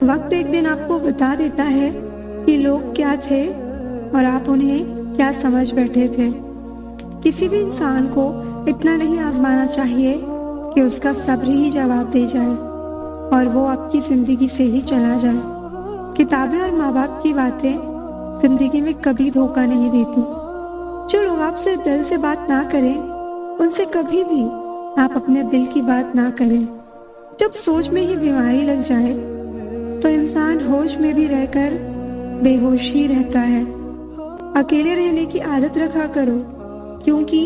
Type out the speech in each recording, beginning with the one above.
वक्त एक दिन आपको बता देता है कि लोग क्या थे और आप उन्हें क्या समझ बैठे थे। किसी भी इंसान को इतना नहीं आजमाना चाहिए कि उसका सब्र ही जवाब दे जाए और वो आपकी जिंदगी से ही चला जाए। किताबें और माँ बाप की बातें जिंदगी में कभी धोखा नहीं देती। जो लोग आपसे दिल से बात ना करें उनसे कभी भी आप अपने दिल की बात ना करें। जब सोच में ही बीमारी लग जाए तो इंसान होश में भी रहकर बेहोश ही रहता है। अकेले रहने की आदत रखा करो, क्योंकि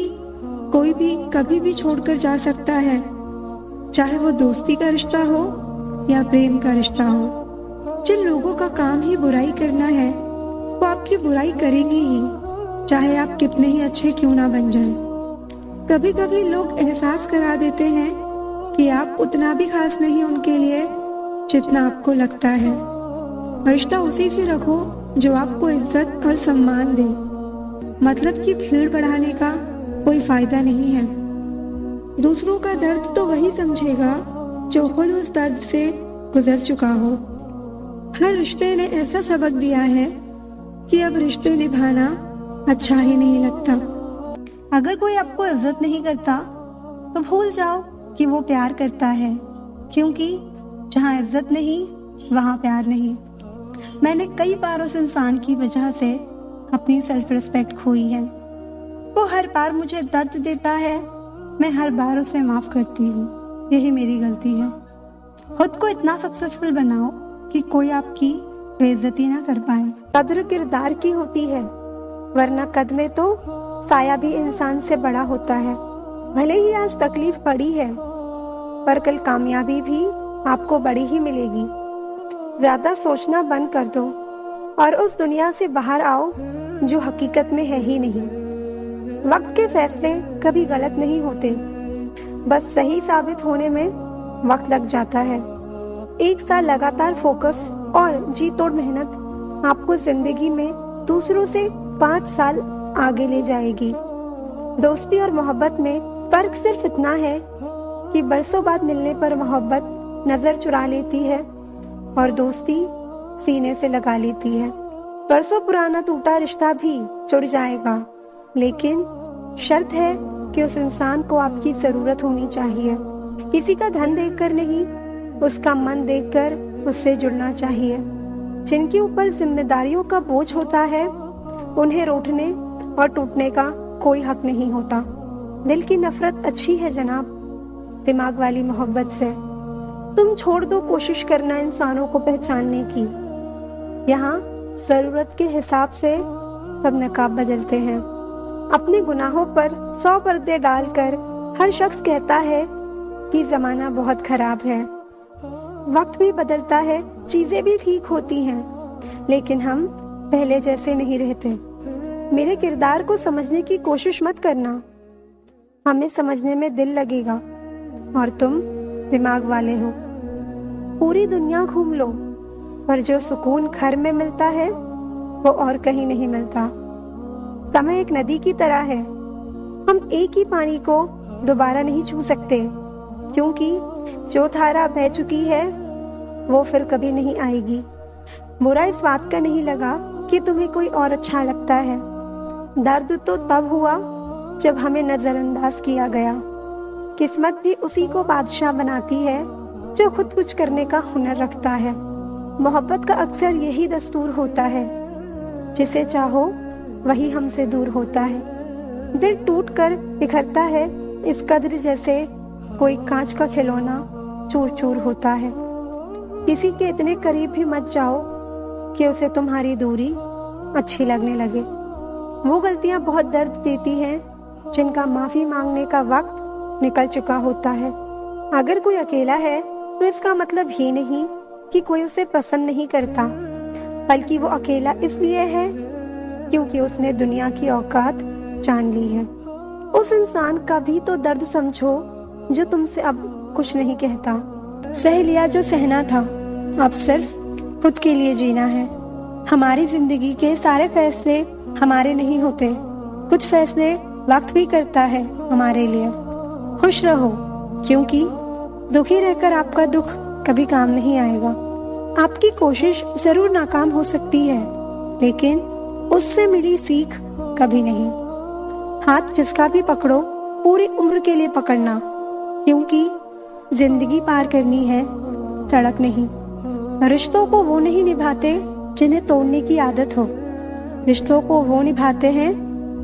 कोई भी कभी भी छोड़कर जा सकता है, चाहे वो दोस्ती का रिश्ता हो या प्रेम का रिश्ता हो। जिन लोगों का काम ही बुराई करना है वो आपकी बुराई करेंगे ही, चाहे आप कितने ही अच्छे क्यों ना बन जाएं। कभी कभी लोग एहसास करा देते हैं कि आप उतना भी खास नहीं उनके लिए जितना आपको लगता है। रिश्ता उसी से रखो जो आपको इज्जत और सम्मान दे। मतलब की भीड़ बढ़ाने का कोई फायदा नहीं है। दूसरों का दर्द तो वही समझेगा जो खुद उस दर्द से गुजर चुका हो। हर रिश्ते ने ऐसा सबक दिया है कि अब रिश्ते निभाना अच्छा ही नहीं लगता। अगर कोई आपको इज्जत नहीं करता तो भूल जाओ कि वो प्यार करता है, क्योंकि जहाँ इज्जत नहीं वहाँ प्यार नहीं। मैंने कई बार उस इंसान की वजह से अपनी सेल्फ रिस्पेक्ट खोई है। वो हर बार मुझे दर्द देता है, मैं हर बार उसे माफ करती हूँ। यही मेरी गलती है। खुद को इतना सक्सेसफुल बनाओ कि कोई आपकी बेइज्जती ना कर पाए। कद्र किरदार की होती है, वरना कद में तो साया भी इंसान से बड़ा होता है। भले ही आज तकलीफ बड़ी है, पर कल कामयाबी भी आपको बड़ी ही मिलेगी। ज्यादा सोचना बंद कर दो और उस दुनिया से बाहर आओ जो हकीकत में है ही नहीं। वक्त के फैसले कभी गलत नहीं होते, बस सही साबित होने में वक्त लग जाता है। 1 साल लगातार फोकस और जी तोड़ मेहनत आपको जिंदगी में दूसरों से 5 साल आगे ले जाएगी। दोस्ती और मोहब्बत में फर्क सिर्फ इतना है कि बरसों बाद मिलने पर मोहब्बत नजर चुरा लेती है और दोस्ती सीने से लगा लेती है। बरसों पुराना टूटा रिश्ता भी जुड़ जाएगा, लेकिन शर्त है कि उस इंसान को आपकी जरूरत होनी चाहिए। किसी का धन देखकर नहीं, उसका मन देखकर उससे जुड़ना चाहिए। जिनके ऊपर जिम्मेदारियों का बोझ होता है उन्हें रूठने और टूटने का कोई हक नहीं होता। दिल की नफरत अच्छी है जनाब, दिमाग वाली मोहब्बत से। तुम छोड़ दो कोशिश करना इंसानों को पहचानने की। यहाँ जरूरत के हिसाब से सब नकाब बदलते हैं। अपने गुनाहों पर 100 पर्दे डालकर हर शख्स कहता है कि जमाना बहुत खराब है। वक्त भी बदलता है, चीजें भी ठीक होती हैं, लेकिन हम पहले जैसे नहीं रहते। मेरे किरदार को समझने की कोशिश मत करना, हमें समझने में दिल लगेगा और तुम दिमाग वाले हो। पूरी दुनिया घूम लो, पर जो सुकून घर में मिलता है वो और कहीं नहीं मिलता। समय एक नदी की तरह है, हम एक ही पानी को दोबारा नहीं छू सकते, क्योंकि जो धारा बह चुकी है वो फिर कभी नहीं आएगी। बुरा इस बात का नहीं लगा कि तुम्हें कोई और अच्छा लगता है। दर्द तो तब हुआ जब हमें नजरअंदाज किया गया। किस्मत भी उसी को बादशाह बनाती है जो खुद कुछ करने का हुनर रखता है। मोहब्बत का अक्सर यही दस्तूर होता है, जिसे चाहो वही हमसे दूर होता है। दिल टूट कर बिखरता है इस कद्र जैसे कोई कांच का खिलौना चूर चूर होता है। किसी के इतने करीब भी मत जाओ कि उसे तुम्हारी दूरी अच्छी लगने लगे। वो गलतियां बहुत दर्द देती हैं जिनका माफी मांगने का वक्त निकल चुका होता है। अगर कोई अकेला है तो इसका मतलब ही नहीं कि कोई उसे पसंद नहीं करता, बल्कि वो अकेला इसलिए है क्योंकि उसने दुनिया की औकात जान ली है। उस इंसान का भी तो दर्द समझो जो तुमसे अब कुछ नहीं कहता। सह लिया जो सहना था, अब सिर्फ खुद के लिए जीना है। हमारी जिंदगी के सारे फैसले हमारे नहीं होते, कुछ फैसले वक्त भी करता है हमारे लिए। खुश रहो, क्योंकि दुखी रहकर आपका दुख कभी काम नहीं आएगा। आपकी कोशिश जरूर नाकाम हो सकती है, लेकिन उससे मिली सीख कभी नहीं। हाथ जिसका भी पकड़ो, पूरी उम्र के लिए पकड़ना, क्योंकि जिंदगी पार करनी है, सड़क नहीं। रिश्तों को वो नहीं निभाते जिन्हें तोड़ने की आदत हो, रिश्तों को वो निभाते हैं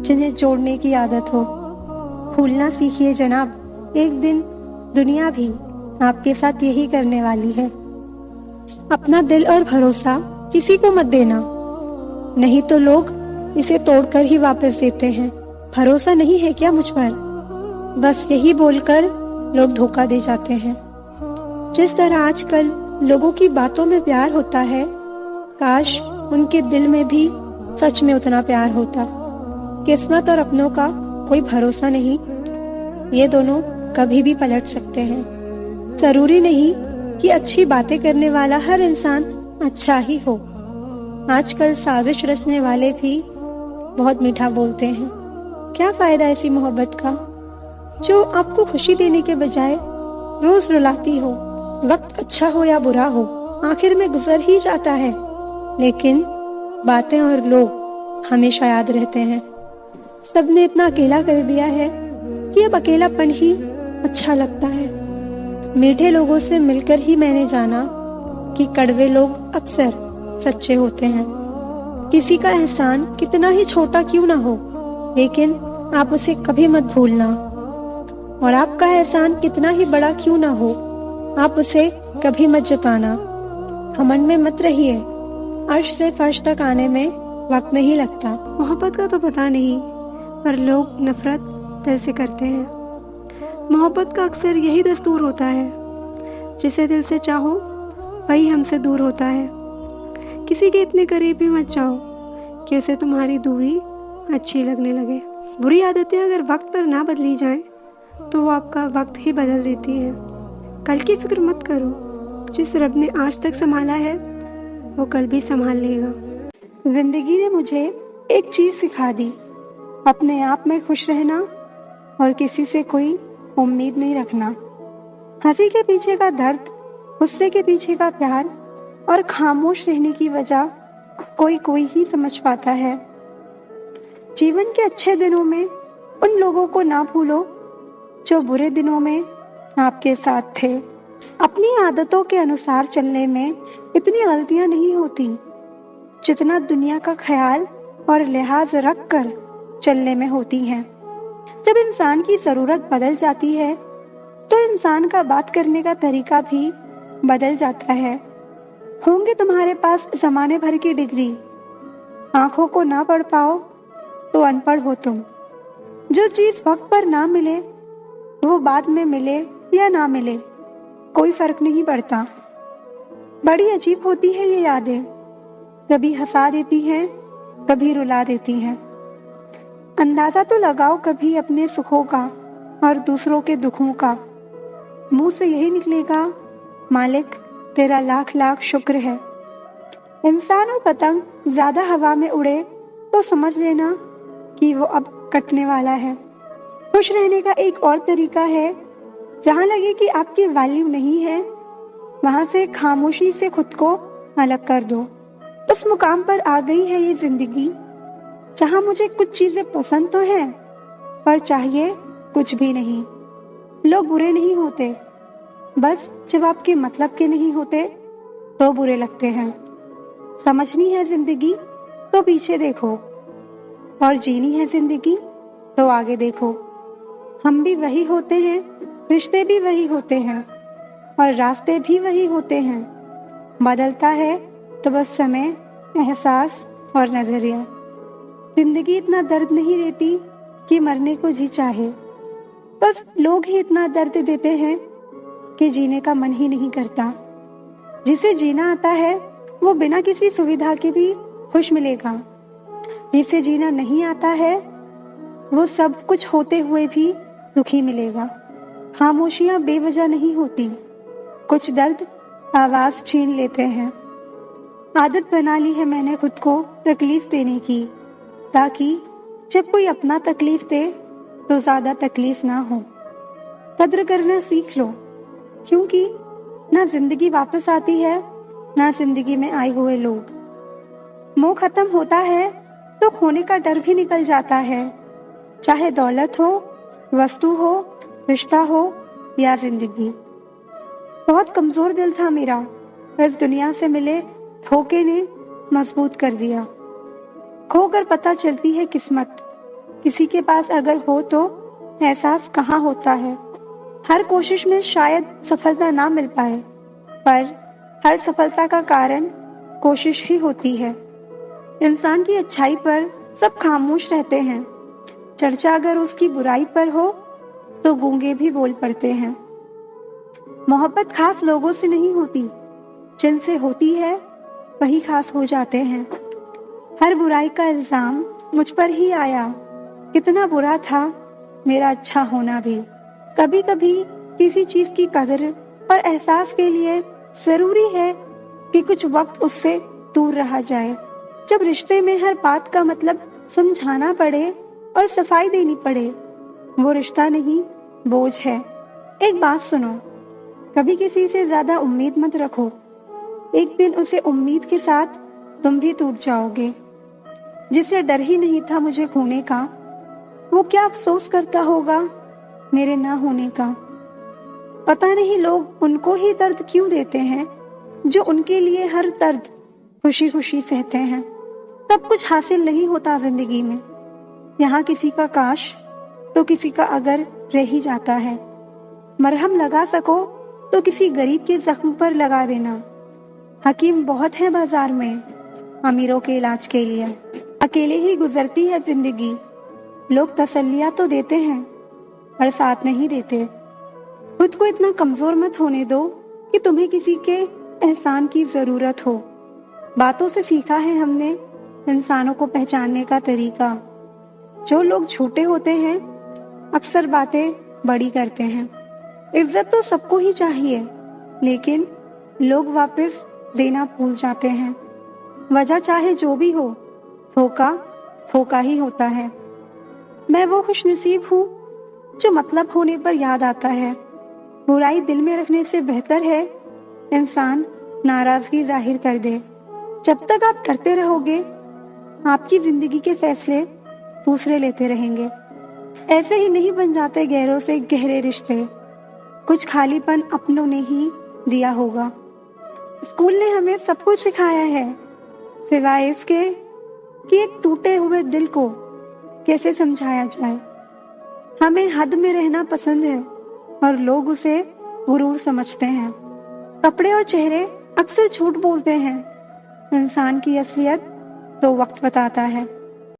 जिन्हें जोड़ने की आदत हो। भूलना सीखिए जनाब, एक दिन दुनिया भी आपके साथ यही करने वाली है। अपना दिल और भरोसा किसी को मत देना, नहीं तो लोग इसे तोड़कर ही वापस देते हैं। भरोसा नहीं है क्या मुझ पर? बस यही बोलकर लोग धोखा दे जाते हैं। जिस तरह आजकल लोगों की बातों में प्यार होता है, काश उनके दिल में भी सच में उतना प्यार होता। किस्मत और अपनों का कोई भरोसा नहीं, ये दोनों कभी भी पलट सकते हैं। जरूरी नहीं कि अच्छी बातें करने वाला हर इंसान अच्छा ही हो। आजकल साजिश रचने वाले भी बहुत मीठा बोलते हैं। क्या फायदा ऐसी मोहब्बत का जो आपको खुशी देने के बजाय रोज रुलाती हो। वक्त अच्छा हो या बुरा हो, आखिर में गुजर ही जाता है, लेकिन बातें और लोग हमेशा याद रहते हैं। सबने इतना अकेला कर दिया है कि अब अकेलापन ही अच्छा लगता है। मीठे लोगों से मिलकर ही मैंने जाना कि कड़वे लोग अक्सर सच्चे होते हैं। किसी का एहसान कितना ही छोटा क्यों ना हो, लेकिन आप उसे कभी मत भूलना। और आपका एहसान कितना ही बड़ा क्यों ना हो, आप उसे कभी मत जताना। घमंड में मत रहिए, अर्श से फर्श तक आने में वक्त नहीं लगता। मोहब्बत का तो पता नहीं, पर लोग नफरत दिल से करते हैं। मोहब्बत का अक्सर यही दस्तूर होता है, जिसे दिल से चाहो वही हमसे दूर होता है। किसी के इतने करीब भी मत जाओ कि उसे तुम्हारी दूरी अच्छी लगने लगे। बुरी आदतें अगर वक्त पर ना बदली जाएं, तो वो आपका वक्त ही बदल देती है। कल की फिक्र मत करो, जिस रब ने आज तक संभाला है वो कल भी संभाल लेगा। जिंदगी ने मुझे एक चीज सिखा दी, अपने आप में खुश रहना और किसी से कोई उम्मीद नहीं रखना। हंसी के पीछे का दर्द, गुस्से के पीछे का प्यार और खामोश रहने की वजह कोई ही समझ पाता है। जीवन के अच्छे दिनों में उन लोगों को ना भूलो जो बुरे दिनों में आपके साथ थे। अपनी आदतों के अनुसार चलने में इतनी गलतियां नहीं होती जितना दुनिया का ख्याल और लिहाज रख कर चलने में होती हैं। जब इंसान की जरूरत बदल जाती है तो इंसान का बात करने का तरीका भी बदल जाता है। होंगे तुम्हारे पास जमाने भर की डिग्री, आंखों को ना पढ़ पाओ तो अनपढ़ हो तुम। जो चीज वक्त पर ना मिले वो बाद में मिले या ना मिले कोई फर्क नहीं पड़ता। बड़ी अजीब होती है ये यादें, कभी हंसा देती हैं, कभी रुला देती हैं। अंदाजा तो लगाओ कभी अपने सुखों का और दूसरों के दुखों का। मुंह से यही निकलेगा, मालिक तेरा लाख लाख शुक्र है। इंसान और पतंग ज्यादा हवा में उड़े तो समझ लेना कि वो अब कटने वाला है। खुश रहने का एक और तरीका है, जहाँ लगे कि आपकी वैल्यू नहीं है वहां से खामोशी से खुद को अलग कर दो। उस मुकाम पर आ गई है ये जिंदगी जहाँ मुझे कुछ चीजें पसंद तो हैं, पर चाहिए कुछ भी नहीं। लोग बुरे नहीं होते, बस जब आपके मतलब के नहीं होते तो बुरे लगते हैं। समझनी है जिंदगी तो पीछे देखो, और जीनी है जिंदगी तो आगे देखो। हम भी वही होते हैं, रिश्ते भी वही होते हैं और रास्ते भी वही होते हैं। बदलता है तो बस समय, एहसास और नजरिया। जिंदगी इतना दर्द नहीं देती कि मरने को जी चाहे, बस लोग ही इतना दर्द देते हैं कि जीने का मन ही नहीं करता। जिसे जीना आता है वो बिना किसी सुविधा के भी खुश मिलेगा, जिसे जीना नहीं आता है वो सब कुछ होते हुए भी दुखी मिलेगा। खामोशियां बेवजह नहीं होती, कुछ दर्द आवाज छीन लेते हैं। आदत बना ली है मैंने खुद को तकलीफ देने की, ताकि जब कोई अपना तकलीफ दे तो ज्यादा तकलीफ ना हो। कद्र करना सीख लो, क्योंकि ना जिंदगी वापस आती है ना जिंदगी में आए हुए लोग। मोह खत्म होता है तो खोने का डर भी निकल जाता है, चाहे दौलत हो, वस्तु हो, रिश्ता हो या जिंदगी। बहुत कमजोर दिल था मेरा, इस दुनिया से मिले धोखे ने मजबूत कर दिया। खोकर पता चलती है किस्मत, किसी के पास अगर हो तो एहसास कहाँ होता है। हर कोशिश में शायद सफलता ना मिल पाए, पर हर सफलता का कारण कोशिश ही होती है। इंसान की अच्छाई पर सब खामोश रहते हैं, चर्चा अगर उसकी बुराई पर हो तो गूंगे भी बोल पड़ते हैं। मोहब्बत खास लोगों से नहीं होती, जिनसे होती है वही खास हो जाते हैं। हर बुराई का इल्जाम मुझ पर ही आया, कितना बुरा था मेरा अच्छा होना भी। कभी कभी किसी चीज की कदर और एहसास के लिए जरूरी है कि कुछ वक्त उससे दूर रहा जाए। जब रिश्ते में हर बात का मतलब समझाना पड़े और सफाई देनी पड़े, वो रिश्ता नहीं बोझ है। एक बात सुनो, कभी किसी से ज्यादा उम्मीद मत रखो, एक दिन उसे उम्मीद के साथ तुम भी टूट जाओगे। जिसे डर ही नहीं था मुझे खोने का, वो क्या अफसोस करता होगा मेरे ना होने का। पता नहीं लोग उनको ही दर्द क्यों देते हैं जो उनके लिए हर दर्द खुशी खुशी सहते हैं। सब कुछ हासिल नहीं होता जिंदगी में, यहाँ किसी का काश तो किसी का अगर रह ही जाता है। मरहम लगा सको तो किसी गरीब के जख्म पर लगा देना। हकीम बहुत है बाजार में अमीरों के इलाज के लिए। अकेले ही गुजरती है जिंदगी, लोग तसल्लियां तो देते हैं पर साथ नहीं देते। खुद को इतना कमजोर मत होने दो कि तुम्हें किसी के एहसान की जरूरत हो। बातों से सीखा है हमने इंसानों को पहचानने का तरीका। जो लोग छोटे होते हैं अक्सर बातें बड़ी करते हैं। इज्जत तो सबको ही चाहिए, लेकिन लोग वापस देना भूल जाते हैं। वजह चाहे जो भी हो, धोखा धोखा ही होता है। मैं वो खुशनसीब हूँ जो मतलब होने पर याद आता है। बुराई दिल में रखने से बेहतर है इंसान नाराजगी जाहिर कर दे। जब तक आप डरते रहोगे, आपकी जिंदगी के फैसले दूसरे लेते रहेंगे। ऐसे ही नहीं बन जाते गहरों से गहरे रिश्ते, कुछ खालीपन अपनों ने ही दिया होगा। स्कूल ने हमें सब कुछ सिखाया है, सिवाय इसके कि एक टूटे हुए दिल को कैसे समझाया जाए। हमें हद में रहना पसंद है और लोग उसे गुरूर समझते हैं। कपड़े और चेहरे अक्सर झूठ बोलते हैं, इंसान की असलियत तो वक्त बताता है।